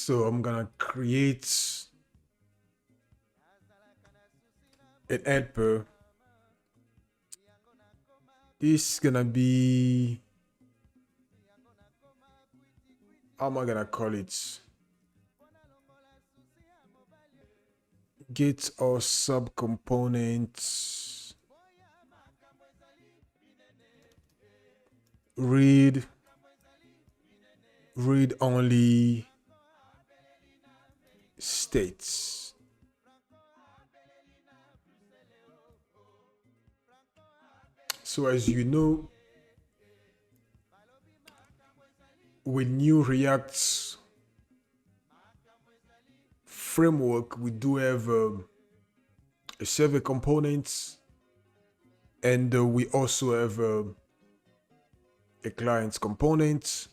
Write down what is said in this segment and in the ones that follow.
So I'm gonna create an helper. This is gonna be, how am I gonna call it? Get our subcomponents. Read only states. So as you know, with new React framework, we do have a server components, and we also have a client component.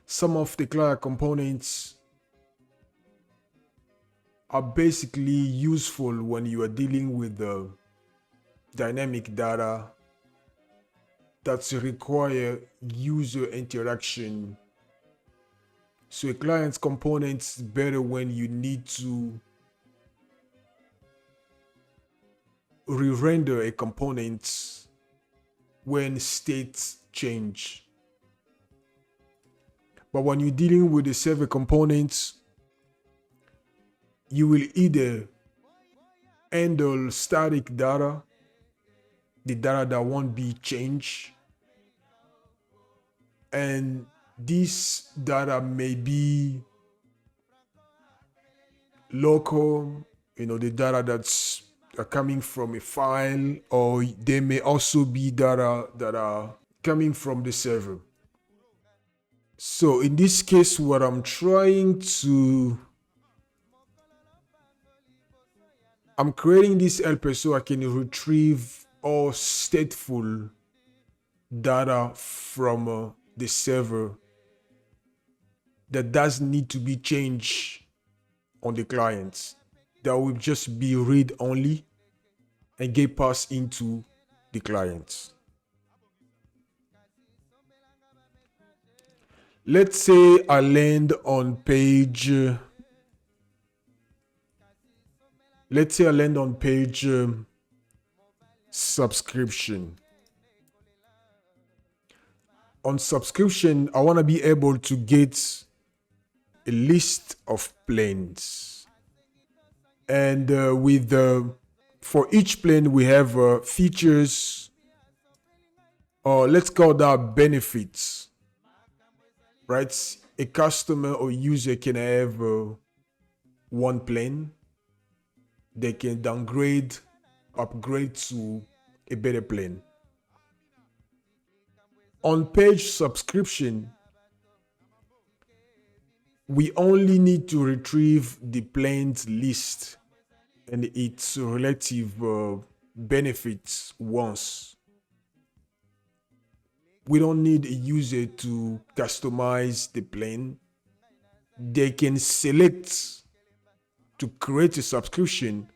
Some of the client components are basically useful when you are dealing with dynamic data that require user interaction. So a client component is better when you need to re-render a component when states change. But when you're dealing with the server components, you will either handle static data, the data that won't be changed, and this data may be local, the data that's coming from a file, or they may also be data that are coming from the server. So in this case, what I'm creating this helper so I can retrieve all stateful data from the server that doesn't need to be changed on the client. That will just be read only and get passed into the client. Let's say I land on page subscription. On subscription, I want to be able to get a list of plans. And for each plan, we have features, or let's call that benefits, right? A customer or user can have one plan. They can downgrade, upgrade to a better plan. On page subscription, we only need to retrieve the plans list and its relative benefits once. We don't need a user to customize the plan. They can select to create a subscription,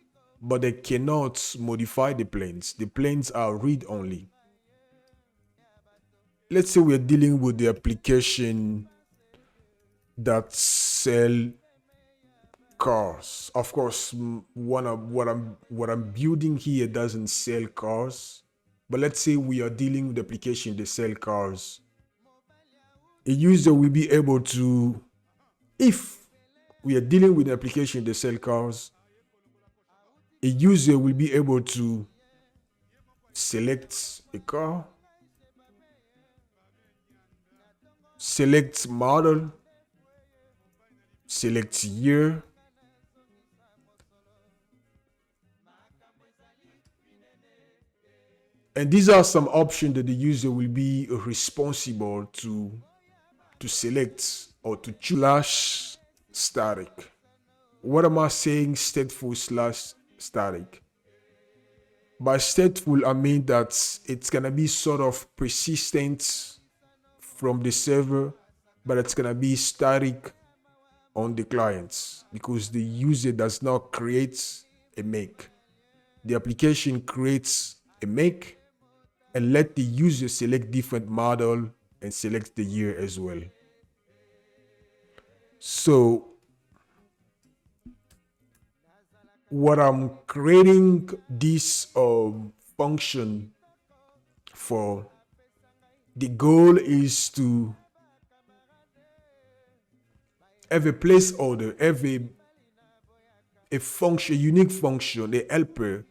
but they cannot modify the plans. The plans are read only. Let's say we're dealing with the application that sell cars. Of course, what I'm building here doesn't sell cars, but let's say we are dealing with the application that sell cars. A user will be able to, if we are dealing with an application that sell cars, a user will be able to select a car, select model, select year, and these are some options that the user will be responsible to select or to choose. Static. What am I saying stateful / static? By stateful, I mean that it's gonna be sort of persistent from the server, but it's gonna be static on the clients because the user does not create a make. The application creates a make and let the user select different model and select the year as well. So what I'm creating this function for, the goal is to have a placeholder, have a function, a unique function, a helper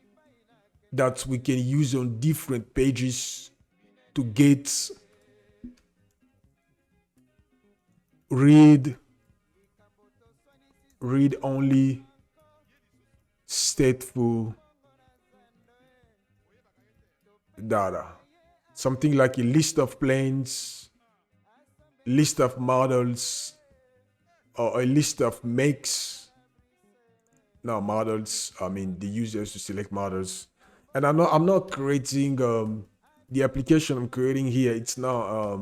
that we can use on different pages to get read only stateful data. Something like a list of planes, list of models, or a list of makes. Now models, I mean the users to select models. And I'm not creating the application I'm creating here. It's not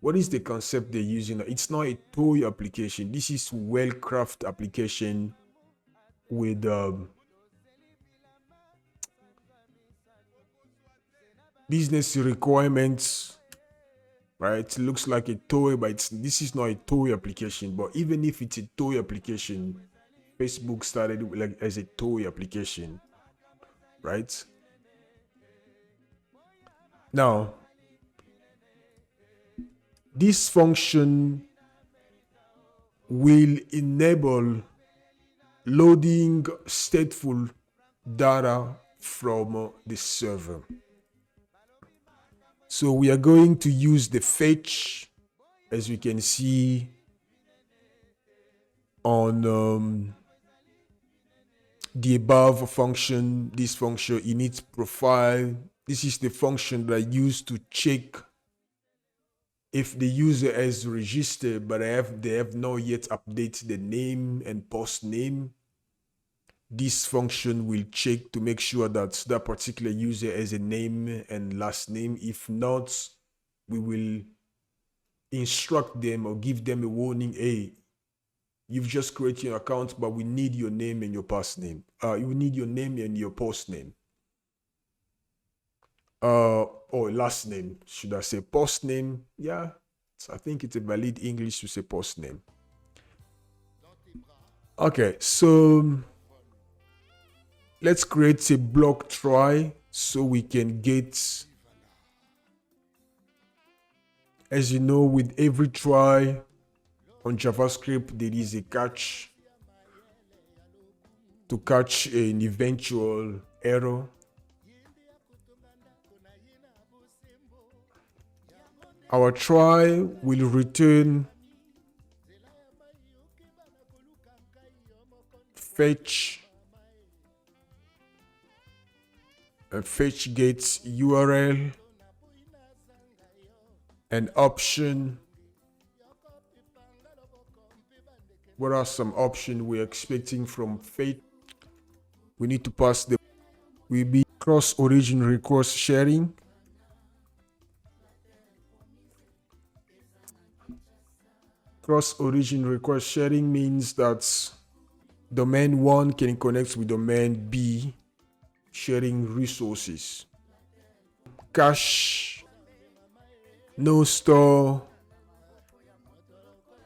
what is the concept they're using? It's not a toy application. This is well-crafted application with business requirements, right? It looks like a toy, but this is not a toy application. But even if it's a toy application, Facebook started like as a toy application, right? Now, this function will enable loading stateful data from the server. So we are going to use the fetch, as you can see on the above function. This function init profile. This is the function that I use to check if the user has registered, but they have not yet updated the name and post name. This function will check to make sure that that particular user has a name and last name. If not, we will instruct them or give them a warning. Hey, you've just created your account, but we need your name and your past name. You need your name and your post name. Or last name, should I say post name? Yeah, I think it's a valid English to say post name. Okay, so let's create a block try so we can get, as you know, with every try on JavaScript, there is a catch to catch an eventual error. Our try will return fetch, fetch gets URL and option. What are some options we're expecting from fetch? We need to pass the, will be cross-origin request sharing. Cross-origin request sharing means that domain 1 can connect with domain B, sharing resources. Cache, no store.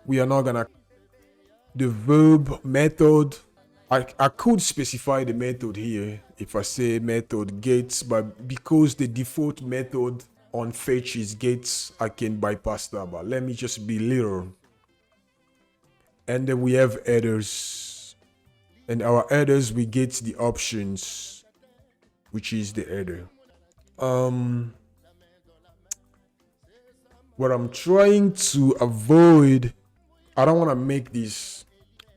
We are not gonna. The verb method, I could specify the method here if I say method gets, but because the default method on fetch is gets, I can bypass that. But let me just be literal. And then we have headers, and our headers, we get the options, which is the header. What I'm trying to avoid, I don't want to make this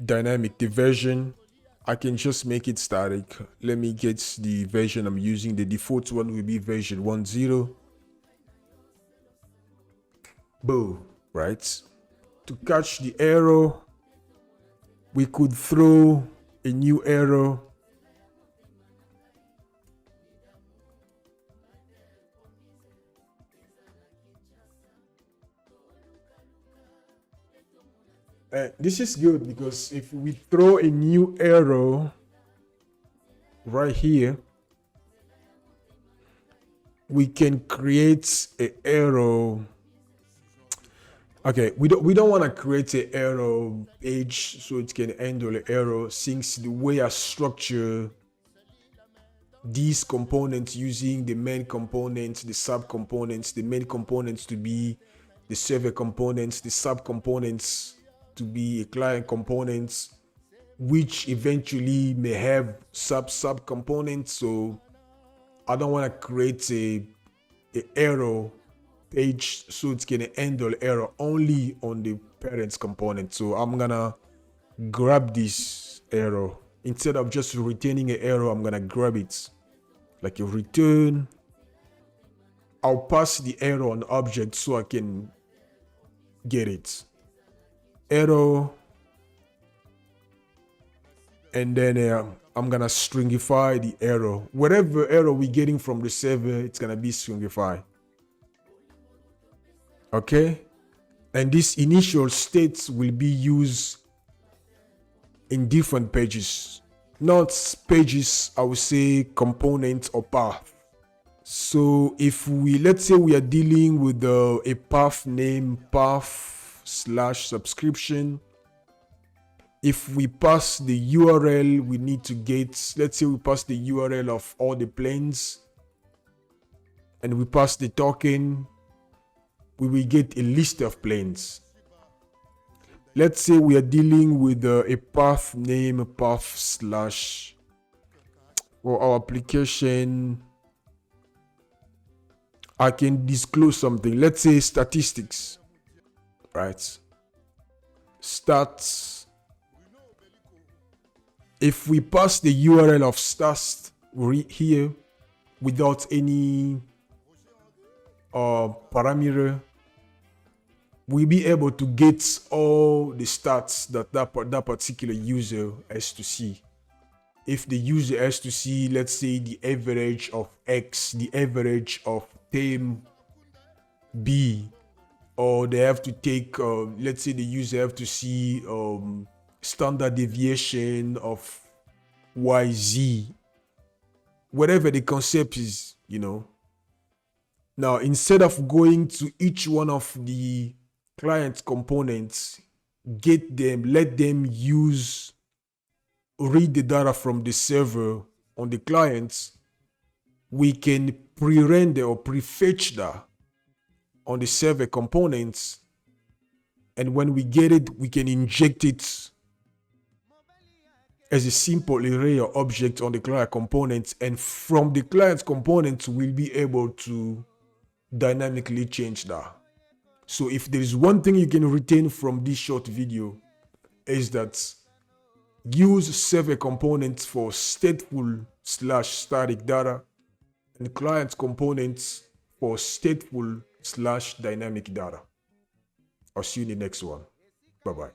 dynamic. The version, I can just make it static. Let me get the version I'm using. The default one will be version 1.0. Boom, right? To catch the error, we could throw a new error. This is good because if we throw a new arrow right here, we can create an arrow. Okay, we don't want to create an error page so it can handle the error, since the way I structure these components using the main components, the sub components, the main components to be the server components, the sub components to be a client components, which eventually may have sub components. So I don't want to create a error page so it's gonna handle error only on the parents component. So I'm gonna grab this error instead of just returning an error. I'm gonna grab it like a return. I'll pass the error on object so I can get it. Error, and then I'm gonna stringify the error. Whatever error we're getting from the server, it's gonna be stringified. Okay, and this initial states will be used in different pages, not pages, I would say component or path. So if let's say we are dealing with a path name path/subscription, if we pass the URL, we need to get, let's say we pass the URL of all the planes and we pass the token, we will get a list of planes. Let's say we are dealing with a path name path/ for our application. I can disclose something. Let's say statistics, right? Stats. If we pass the URL of stats here without any parameter, we'll be able to get all the stats that particular user has to see. If the user has to see, let's say, the average of X, the average of term B, or they have to take, let's say the user have to see standard deviation of YZ, whatever the concept is, you know. Now, instead of going to each one of the client components, get them, let them read the data from the server on the clients, we can pre-render or pre-fetch that on the server components, and when we get it, we can inject it as a simple array or object on the client components, and from the client components we'll be able to dynamically change that. So if there is one thing you can retain from this short video, is that use server components for stateful/static data and client components for stateful/dynamic data. I'll see you in the next one. Bye-bye.